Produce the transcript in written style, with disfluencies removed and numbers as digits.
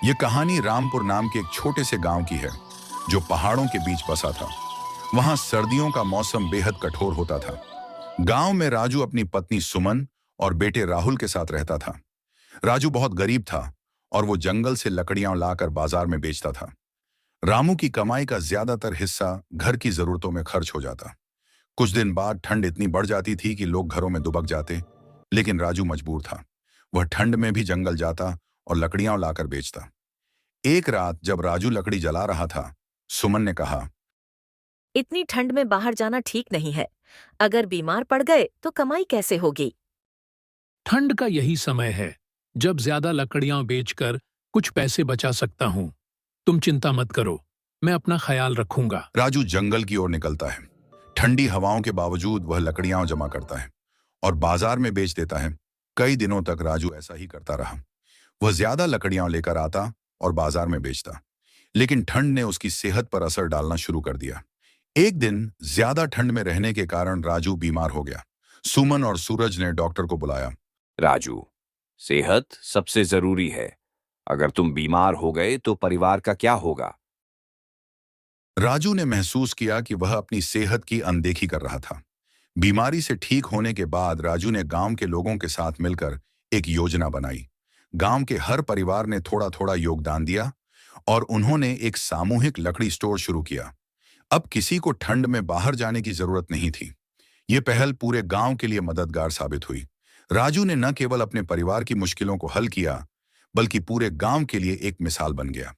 ये कहानी रामपुर नाम के एक छोटे से गांव की है जो पहाड़ों के बीच बसा था। वहां सर्दियों का मौसम बेहद कठोर होता था। गांव में राजू अपनी पत्नी सुमन और बेटे राहुल के साथ रहता था। राजू बहुत गरीब था और वो जंगल से लकड़ियां लाकर बाजार में बेचता था। रामू की कमाई का ज्यादातर हिस्सा घर की जरूरतों में खर्च हो जाता। कुछ दिन बाद ठंड इतनी बढ़ जाती थी कि लोग घरों में दुबक जाते, लेकिन राजू मजबूर था। वह ठंड में भी जंगल जाता और लकड़ियां लाकर बेचता। एक रात जब राजू लकड़ी जला रहा था, सुमन ने कहा, इतनी ठंड में बाहर जाना ठीक नहीं है। अगर बीमार पड़ गए तो कमाई कैसे होगी? ठंड का यही समय है जब ज्यादा लकड़ियां बेचकर कुछ पैसे बचा सकता हूँ। तुम चिंता मत करो, मैं अपना ख्याल रखूंगा। राजू जंगल की ओर निकलता है। ठंडी हवाओं के बावजूद वह लकड़ियां जमा करता है और बाजार में बेच देता है। कई दिनों तक राजू ऐसा ही करता रहा। वह ज्यादा लकड़ियां लेकर आता और बाजार में बेचता, लेकिन ठंड ने उसकी सेहत पर असर डालना शुरू कर दिया। एक दिन ज्यादा ठंड में रहने के कारण राजू बीमार हो गया। सुमन और सूरज ने डॉक्टर को बुलाया। राजू, सेहत सबसे जरूरी है। अगर तुम बीमार हो गए तो परिवार का क्या होगा? राजू ने महसूस किया कि वह अपनी सेहत की अनदेखी कर रहा था। बीमारी से ठीक होने के बाद राजू ने गांव के लोगों के साथ मिलकर एक योजना बनाई। गांव के हर परिवार ने थोड़ा थोड़ा योगदान दिया और उन्होंने एक सामूहिक लकड़ी स्टोर शुरू किया। अब किसी को ठंड में बाहर जाने की जरूरत नहीं थी। ये पहल पूरे गांव के लिए मददगार साबित हुई। राजू ने न केवल अपने परिवार की मुश्किलों को हल किया, बल्कि पूरे गांव के लिए एक मिसाल बन गया।